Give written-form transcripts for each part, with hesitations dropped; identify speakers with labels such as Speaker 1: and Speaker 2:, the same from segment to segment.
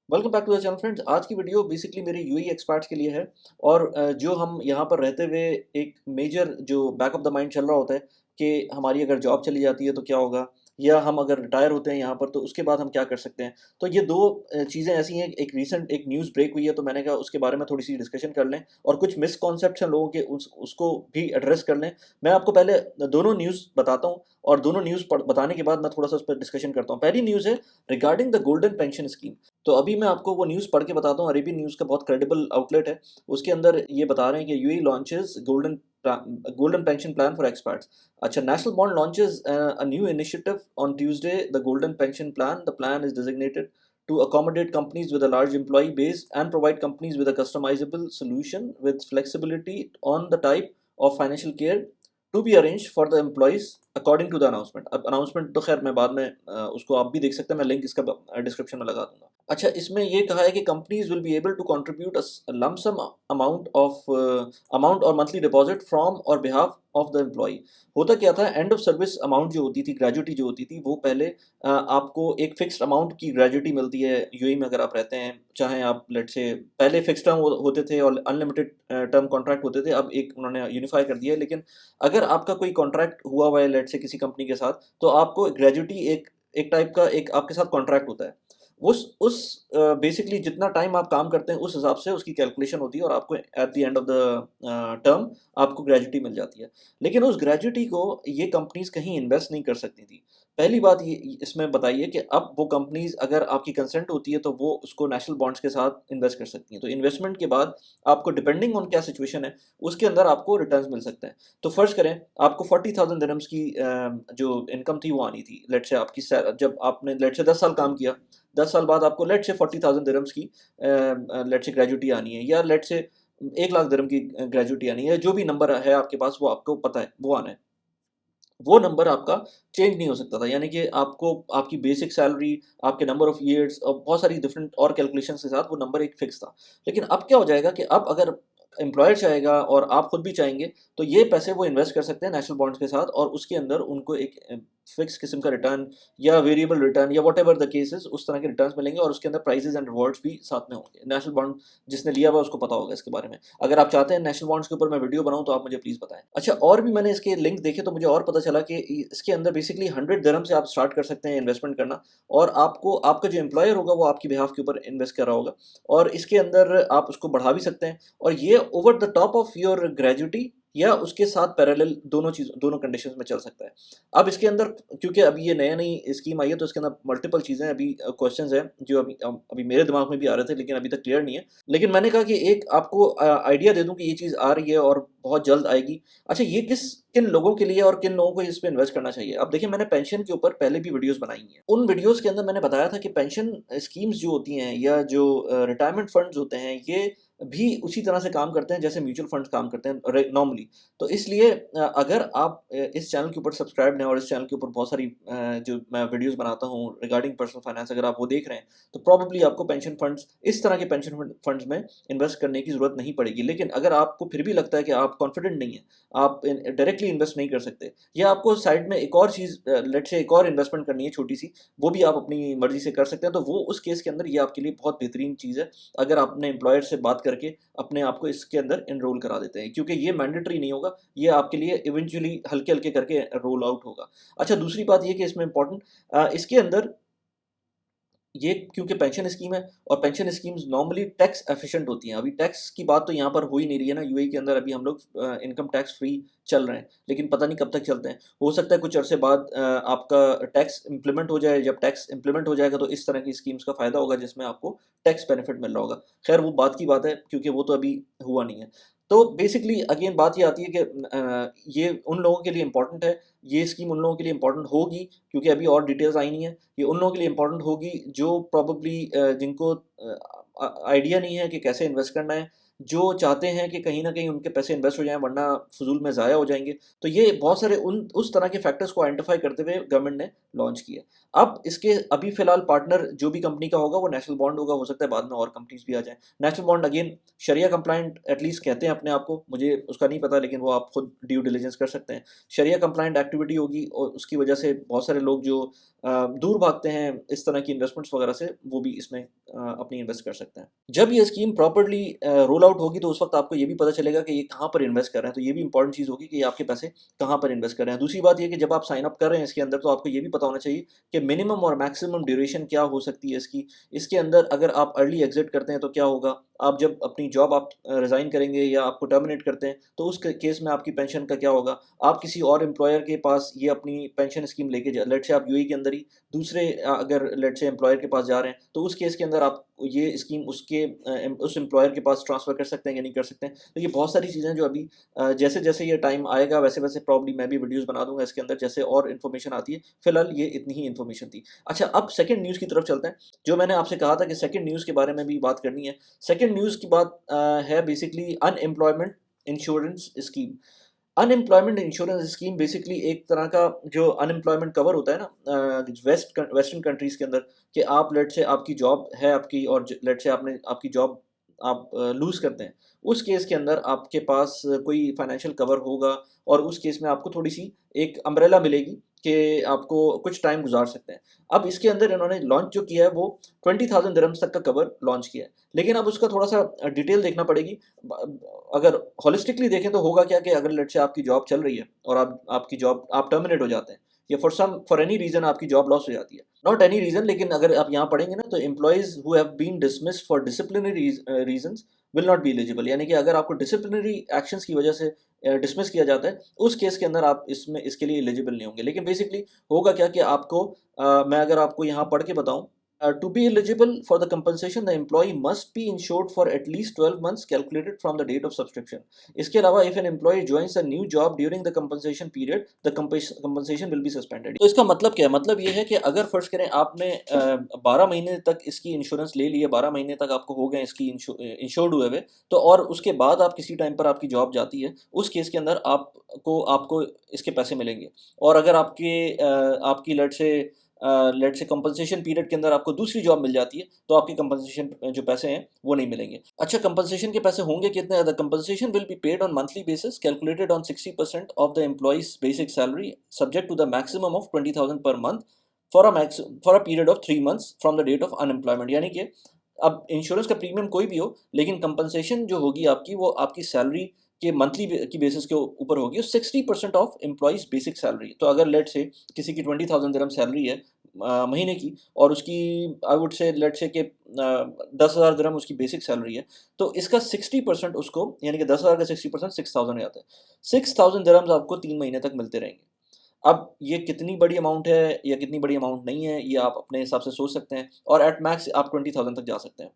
Speaker 1: Welcome back to the channel friends. आज की video basically मेरे यूएई एक्सपर्ट्स के लिए है। और जो हम यहाँ पर रहते हुए एक मेजर जो बैक ऑफ द माइंड चल रहा होता है कि हमारी अगर जॉब चली जाती है तो क्या होगा, या हम अगर रिटायर होते हैं यहाँ पर तो उसके बाद हम क्या कर सकते हैं। तो ये दो चीज़ें ऐसी हैं, एक रीसेंट एक न्यूज़ ब्रेक हुई है तो मैंने कहा उसके बारे में थोड़ी सी डिस्कशन कर लें और कुछ मिसकॉन्सेप्ट्स हैं लोगों के उसको भी एड्रेस कर लें। मैं आपको पहले दोनों न्यूज़ बताता हूँ और दोनों न्यूज़ बताने के बाद मैं थोड़ा सा उस पर डिस्कशन करता हूँ। पहली न्यूज़ है regarding the golden pension scheme. तो अभी मैं आपको वो न्यूज़ पढ़ के बताता हूँ। अरेबियन न्यूज़ का बहुत क्रेडिबल आउटलेट है। उसके अंदर ये बता रहे हैं कि UAE launches golden pension plan for experts. अच्छा, national bond launches a new initiative on Tuesday, the golden pension plan. The plan is designated to accommodate companies with a large employee base and provide companies with a customizable solution with flexibility on the type of financial care to be arranged for the employees according to the announcement. अब announcement तो खैर मैं बाद में उसको आप भी देख सकते हैं, मैं लिंक इसका डिस्क्रिप्शन में लगा दूंगा। अच्छा, इसमें ये कहा है कि companies will be able to contribute lump sum amount और मंथली डिपॉजिट फ्रॉम और बिहाफ ऑफ द एम्प्लॉय। होता क्या था, एंड ऑफ सर्विस अमाउंट जो होती थी, ग्रेजुटी जो होती थी, वो पहले आपको एक फिक्स्ड अमाउंट की ग्रेजुटी मिलती है यूएई में अगर आप रहते हैं। चाहे आप लेट से पहले फिक्स टर्म होते थे और अनलिमिटेड टर्म कॉन्ट्रैक्ट होते थे, अब एक उन्होंने यूनिफाई कर दिया है। लेकिन अगर आपका कोई कॉन्ट्रैक्ट हुआ हुआ है लेट से किसी कंपनी के साथ, तो आपको ग्रेजुटी एक एक टाइप का एक आपके साथ कॉन्ट्रैक्ट होता है। उस बेसिकली जितना टाइम आप काम करते हैं उस हिसाब से उसकी कैलकुलेशन होती है और आपको at the end of the term आपको ग्रेजुटी मिल जाती है। लेकिन उस ग्रेजुटी को ये कंपनीज कहीं इन्वेस्ट नहीं कर सकती थी। पहली बात ये इसमें बताइए कि अब वो कंपनीज अगर आपकी कंसेंट होती है तो वो उसको नेशनल बॉन्ड्स के साथ इन्वेस्ट कर सकती हैं। तो इन्वेस्टमेंट के बाद आपको डिपेंडिंग ऑन क्या सिचुएशन है उसके अंदर आपको रिटर्न्स मिल सकते हैं। तो फर्ज करें आपको 40,000 दिरहम्स की जो इनकम थी वो आनी थी। लेट से आपकी जब आपने लेट से 10 साल काम किया, 10 साल बाद आपको लेट से 40,000 दिरहम्स की लेट से ग्रेजुटी आनी है, या लेट से 1 लाख दिरहम की ग्रेजुटी आनी है। जो भी नंबर है आपके पास वो आपको पता है वो आना है। वो नंबर आपका चेंज नहीं हो सकता था, यानी कि आपको आपकी बेसिक सैलरी, आपके नंबर ऑफ ईयर्स और बहुत सारी डिफरेंट और कैलकुलेशंस के साथ वो नंबर एक फिक्स था। लेकिन अब क्या हो जाएगा कि अब अगर एम्प्लॉयर चाहेगा और आप खुद भी चाहेंगे तो ये पैसे वो इन्वेस्ट कर सकते हैं नेशनल बॉन्ड्स के साथ, और उसके अंदर उनको एक फिक्स किस्म का रिटर्न या वेरिएबल रिटर्न या वट एवर द केसेस उस तरह के रिटर्न्स मिलेंगे, और उसके अंदर प्राइजेज एंड रिवॉर्ड्स भी साथ में होंगे। नेशनल बॉन्ड जिसने लिया हुआ उसको पता होगा इसके बारे में। अगर आप चाहते हैं नेशनल बॉन्ड्स के ऊपर मैं वीडियो बनाऊं तो आप मुझे प्लीज़ बताएं। अच्छा, और भी मैंने इसके लिंक देखे तो मुझे और पता चला कि इसके अंदर बेसिकली 100 दिरहम से आप स्टार्ट कर सकते हैं इन्वेस्टमेंट करना, और आपको आपका जो एम्प्लॉयर होगा वो आपकी बिहाफ के ऊपर इन्वेस्ट कर रहा होगा, और इसके अंदर आप उसको बढ़ा भी सकते हैं। और ये over the top of your gratuity या उसके साथ पैरेलल दोनों कंडीशंस में चल सकता है। अब इसके अंदर क्योंकि अभी ये नया नई स्कीम आई है तो इसके अंदर मल्टीपल चीज़ें अभी क्वेश्चंस हैं जो अभी मेरे दिमाग में भी आ रहे थे लेकिन अभी तक क्लियर नहीं है। लेकिन मैंने कहा कि एक आपको आइडिया दे दूं कि ये चीज़ आ रही है और बहुत जल्द आएगी। अच्छा, ये किन लोगों के लिए और किन लोगों को इस पे इन्वेस्ट करना चाहिए। अब देखिए, मैंने पेंशन के ऊपर पहले भी वीडियोस बनाई हैं। उन वीडियोस के अंदर मैंने बताया था कि पेंशन स्कीम्स जो होती हैं या जो रिटायरमेंट फंड्स होते हैं ये भी उसी तरह से काम करते हैं जैसे म्यूचुअल फंड्स काम करते हैं नॉर्मली। तो इसलिए अगर आप इस चैनल के ऊपर सब्सक्राइब हैं और इस चैनल के ऊपर बहुत सारी जो मैं वीडियोस बनाता हूँ रिगार्डिंग पर्सनल फाइनेंस, अगर आप वो देख रहे हैं तो प्रॉब्ली आपको पेंशन फंड्स, इस तरह के पेंशन फंड्स में इन्वेस्ट करने की ज़रूरत नहीं पड़ेगी। लेकिन अगर आपको फिर भी लगता है कि आप कॉन्फिडेंट नहीं है, आप डायरेक्टली इन्वेस्ट नहीं कर सकते, या आपको साइड में एक और चीज़ लेट से एक और इन्वेस्टमेंट करनी है छोटी सी, वो भी आप अपनी मर्जी से कर सकते हैं, तो वो उस केस के अंदर ये आपके लिए बहुत बेहतरीन चीज़ है अगर आप अपने एम्प्लॉयर से बात करके अपने आप को इसके अंदर एनरोल करा देते हैं, क्योंकि ये मैंडेटरी नहीं होगा, ये आपके लिए इवेंचुअली हल्के हल्के करके रोल आउट होगा। अच्छा, दूसरी बात ये कि इसमें इंपॉर्टेंट इसके अंदर ये क्योंकि पेंशन स्कीम है और pension schemes normally tax efficient होती हैं। अभी टैक्स की बात तो यहाँ पर हो ही नहीं रही है ना, यूएई के अंदर अभी हम लोग इनकम टैक्स फ्री चल रहे हैं, लेकिन पता नहीं कब तक चलते हैं। हो सकता है कुछ अरसे बाद आपका टैक्स इंप्लीमेंट हो जाए। जब टैक्स इंप्लीमेंट हो जाएगा तो इस तरह की स्कीम्स का फ़ायदा होगा जिसमें आपको टैक्स बेनिफिट मिल रहा होगा। खैर वो बात की बात है क्योंकि वो तो अभी हुआ नहीं है। तो बेसिकली अगेन बात ये आती है कि ये उन लोगों के लिए इम्पोर्टेंट है, ये स्कीम उन लोगों के लिए इम्पोर्टेंट होगी क्योंकि अभी और डिटेल्स आई नहीं है। ये उन लोगों के लिए इम्पोर्टेंट होगी जो प्रॉबली जिनको आइडिया नहीं है कि कैसे इन्वेस्ट करना है, जो चाहते हैं कि कहीं न कहीं उनके पैसे इन्वेस्ट हो जाएँ वरना फ़िज़ूल में ज़ाया हो जाएँगे। तो ये बहुत सारे उस तरह के फैक्टर्स को आइडेंटिफ़ाई करते हुए गवर्नमेंट ने लॉन्च किया। अब इसके अभी फ़िलहाल पार्टनर जो भी कंपनी का होगा वो नेशनल बॉन्ड होगा, हो सकता है बाद में और कंपनीज़ भी आ जाएँ। नेशनल बॉन्ड अगेन शरिया कंप्लायंट एटलीस्ट कहते हैं अपने आप को, मुझे उसका नहीं पता लेकिन वो आप खुद ड्यू डिलिजेंस कर सकते हैं। शरिया कंप्लायंट एक्टिविटी होगी और उसकी वजह से बहुत सारे लोग जो दूर भागते हैं इस तरह की इन्वेस्टमेंट्स वगैरह से, वो भी इसमें अपनी इन्वेस्ट कर सकते हैं। जब ये स्कीम प्रॉपर्ली रोल आउट होगी तो उस वक़्त आपको ये भी पता चलेगा कि ये कहाँ पर इन्वेस्ट कर रहे हैं, तो ये भी इम्पोर्टेंट चीज़ होगी कि ये आपके पैसे कहाँ पर इन्वेस्ट कर रहे हैं। दूसरी बात ये कि जब आप साइन अप कर रहे हैं इसके अंदर तो आपको ये भी पता होना चाहिए कि मिनिमम और मैक्सिमम ड्यूरेशन क्या हो सकती है इसकी। इसके अंदर अगर आप अर्ली एग्ज़िट करते हैं तो क्या होगा? आप जब अपनी जॉब आप रिज़ाइन करेंगे या आपको टर्मिनेट करते हैं, तो उस क केस में आपकी पेंशन का क्या होगा? आप किसी और एम्प्लॉयर के पास ये अपनी पेंशन स्कीम लेके जा लेट्स से आप यूएई के अंदर ही दूसरे अगर लेट्स से एम्प्लॉयर के पास जा रहे हैं, तो उस केस के अंदर आप ये स्कीम उसके उस एम्प्लॉयर के पास ट्रांसफ़र कर सकते हैं या नहीं कर सकते हैं। तो ये बहुत सारी चीज़ें जो अभी जैसे-जैसे ये टाइम आएगा वैसे-वैसे प्रॉब्ली मैं भी वीडियोज़ बना दूँगा इसके अंदर जैसे और इन्फॉर्मेशन आती है। फिलहाल ये इतनी ही इन्फॉर्मेशन थी। अच्छा अब सेकंड न्यूज़ की तरफ चलते हैं। जो मैंने आपसे कहा था कि सेकंड न्यूज़ के बारे में भी बात करनी है। सेकंड न्यूज़ की बात है basically unemployment insurance scheme. Unemployment insurance scheme basically एक तरह का जो अनएम्प्लॉयमेंट कवर होता है ना वेस्टर्न कंट्रीज़ के अंदर कि आप लेट्स से आपकी जॉब है आपकी और लेट्स से आपने आपकी जॉब आप लूज़ करते हैं। उस केस के अंदर आपके पास कोई फाइनेंशियल कवर होगा और उस केस में आपको थोड़ी-सी एक अम्ब्रेला मिलेगी कि आपको कुछ टाइम गुज़ार सकते हैं। अब इसके अंदर इन्होंने लॉन्च जो किया है वो 20,000 दिरहम्स तक का कवर लॉन्च किया है। लेकिन अब उसका थोड़ा-सा डिटेल देखना पड़ेगी। ब अगर होलिस्टिकली देखें तो होगा क्या कि अगर लेट्स से आपकी जॉब चल रही है और आपकी जॉब आप टर्मिनेट हो जाते हैं या फॉर एनी रीज़न आपकी जॉब लॉस हो जाती है। नॉट एनी रीज़न लेकिन अगर आप यहाँ पढ़ेंगे ना तो employees who have been dismissed for disciplinary reasons will not be eligible यानी कि अगर आपको डिसिप्लिनरी एक्शंस की वजह से डिसमिस किया जाता है, उस केस के अंदर आप इसमें इसके लिए एलिजिबल नहीं होंगे। लेकिन बेसिकली होगा क्या कि आपको मैं अगर आपको यहाँ पढ़ के बताऊँ to be eligible for the compensation, the employee must be insured for at least 12 months calculated from the date of subscription. इसके अलावा if an employee joins a new job during the compensation period, the compensation will be suspended. तो इसका मतलब क्या है? मतलब ये है कि अगर फर्ज करें आपने 12 महीने तक इसकी इंश्योरेंस ले ली है, 12 महीने तक आपको हो गए इसकी इंश्योर्ड हुए हुए, तो और उसके बाद आप किसी टाइम पर आपकी जॉब जाती है, उस केस के अंदर आपको इसके पैसे मिलेंगे। और अगर आपकी लेट्स से कंपनसेशन पीरियड के अंदर आपको दूसरी जॉब मिल जाती है, तो आपके कंपनसेशन जो पैसे हैं, वो नहीं मिलेंगे। अच्छा कंपनसेशन के पैसे होंगे कितने? The compensation will be paid on monthly basis calculated on 60% of the employees basic salary subject to the maximum of 20,000 per month for a period of 3 months from the date of unemployment यानी कि अब insurance का premium कोई भी हो, लेकिन compensation जो होगी आपकी वो आपकी सैलरी के मंथली की बेसिस के ऊपर होगी और 60% ऑफ एम्प्लॉइज़ बेसिक सैलरी। तो अगर लेट्स से किसी की 20,000 दिरहम सैलरी है महीने की और उसकी I would say let's say कि 10,000 दिरहम उसकी बेसिक सैलरी है, तो इसका 60% उसको यानी कि 10,000 का 60% 6,000 हो जाता है। 6,000 दिरहम्स आपको 3 महीने तक मिलते रहेंगे। अब ये कितनी बड़ी अमाउंट है या कितनी बड़ी अमाउंट नहीं है, ये आप अपने हिसाब से सोच सकते हैं और एट मैक्स आप 20,000 तक जा सकते हैं।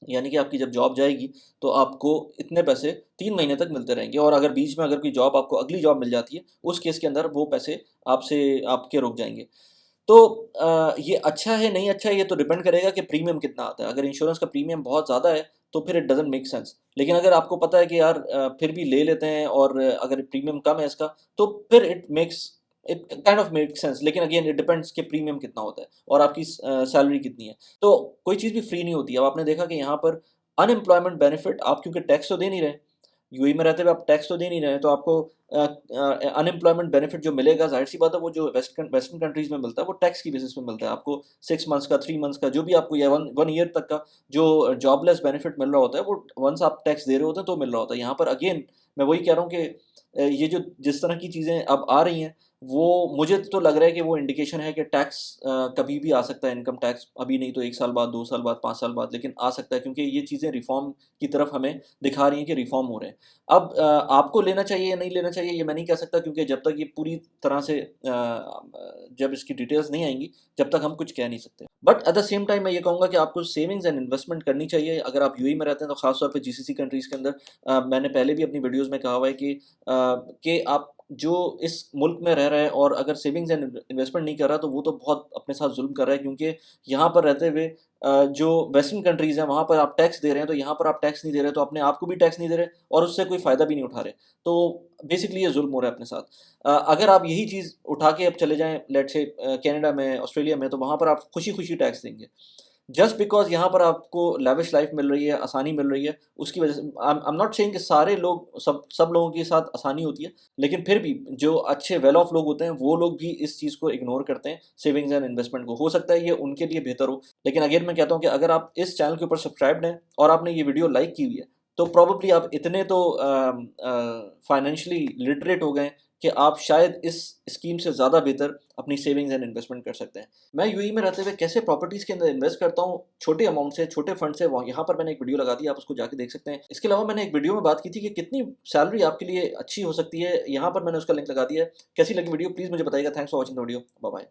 Speaker 1: यानी कि आपकी जब जॉब जाएगी, तो आपको इतने पैसे 3 महीने तक मिलते रहेंगे और अगर बीच में अगर कोई जॉब आपको अगली जॉब मिल जाती है, उस केस के अंदर वो पैसे आपके रुक जाएँगे। तो ये अच्छा है, नहीं अच्छा है, ये तो डिपेंड करेगा कि प्रीमियम कितना आता है। अगर इंश्योरेंस का प्रीमियम बहुत ज़्यादा है, तो फिर इट डज़न्ट मेक सेंस। लेकिन अगर आपको पता है कि यार फिर भी ले लेते हैं और अगर प्रीमियम कम है इसका, तो फिर it kind of makes sense. लेकिन अगेन इट डिपेंड्स कि प्रीमियम कितना होता है और आपकी सैलरी कितनी है। तो कोई चीज़ भी फ्री नहीं होती है। अब आपने देखा कि यहाँ पर अनएम्प्लॉयमेंट बेनिफिट आप क्योंकि टैक्स तो दे नहीं रहे, यूएई में रहते हुए आप टैक्स तो दे नहीं रहे हैं, तो आपको अनएम्प्लॉयमेंट बेनिफिट जो मिलेगा ज़ाहिर-सी बात है वो जो वेस्टर्न कंट्रीज़ में मिलता है वो टैक्स की बेसिस पे मिलता है। आपको 6 मंथ्स का, 3 मंथ्स का जो भी आपको या 1 ईयर तक का जो जॉबलेस बेनिफिट मिल रहा होता है वो वन्स आप टैक्स दे रहे होते हैं तो मिल रहा होता है। यहाँ पर अगेन मैं वही कह रहा हूँ कि ये जो जिस तरह की चीज़ें अब आ रही हैं, वो मुझे तो लग रहा है कि वो इंडिकेशन है कि टैक्स कभी भी आ सकता है, इनकम टैक्स अभी नहीं तो 1 साल बाद, 2 साल बाद, 5 साल बाद लेकिन आ सकता है क्योंकि ये चीज़ें रिफ़ॉर्म की तरफ हमें दिखा रही हैं कि रिफ़ॉर्म हो रहे हैं। अब आपको लेना चाहिए या नहीं लेना चाहिए ये मैं नहीं कह सकता क्योंकि जब तक ये पूरी तरह से जब इसकी डिटेल्स नहीं आएँगी, जब तक हम कुछ कह नहीं सकते। But at the same time मैं ये कहूँगा कि आपको सेविंग्स एंड इन्वेस्टमेंट करनी चाहिए। अगर आप यूएई में रहते हैं तो ख़ास तौर पे जीसीसी कंट्रीज़ के अंदर मैंने पहले भी अपनी वीडियोज़ में कहा हुआ है कि आप जो इस मुल्क में रह रहा है और अगर सेविंग्स एंड इन्वेस्टमेंट नहीं कर रहा तो वो तो बहुत अपने साथ जुल्म कर रहा है, क्योंकि यहाँ पर रहते हुए जो वेस्टर्न कंट्रीज़ हैं वहाँ पर आप टैक्स दे रहे हैं, तो यहाँ पर आप टैक्स नहीं दे रहे, तो अपने आप को भी टैक्स नहीं दे रहे और उससे कोई फ़ायदा भी नहीं उठा रहे। तो बेसिकली ये जुल्म हो रहा है अपने साथ। अगर आप यही चीज़ उठा के अब चले जाएँ लेट्स से कनाडा में, ऑस्ट्रेलिया में, तो वहाँ पर आप खुशी-खुशी टैक्स देंगे। जस्ट बिकॉज़ यहाँ पर आपको लैविश लाइफ़ मिल रही है, आसानी मिल रही है, उसकी वजह से आई एम नॉट सेइंग कि सारे लोग, सब लोगों के साथ आसानी होती है, लेकिन फिर भी जो अच्छे वेल ऑफ लोग होते हैं, वो लोग भी इस चीज़ को इग्नोर करते हैं, सेविंग्स एंड इन्वेस्टमेंट को। हो सकता है ये उनके लिए बेहतर हो, लेकिन अगेन मैं कहता हूँ कि अगर आप इस चैनल के ऊपर सब्सक्राइब्ड हैं और आपने ये वीडियो लाइक की हुई है, तो प्रोबेबली आप इतने तो फाइनेंशियली लिटरेट हो गए हैं कि आप शायद इस स्कीम से ज़्यादा बेहतर अपनी सेविंग्स एंड इन्वेस्टमेंट कर सकते हैं। मैं यूएई में रहते हुए कैसे प्रॉपर्टीज़ के अंदर इन्वेस्ट करता हूँ, छोटे अमाउंट से, छोटे फंड से, वहाँ यहाँ पर मैंने एक वीडियो लगा दी, आप उसको जाके देख सकते हैं। इसके अलावा मैंने एक वीडियो में बात की थी कि कितनी सैलरी आपके लिए अच्छी हो सकती है, यहाँ पर मैंने उसका लिंक लगा दिया है। कैसी लगी वीडियो प्लीज़ मुझे बताइएगा। Thanks for watching the video. Bye bye.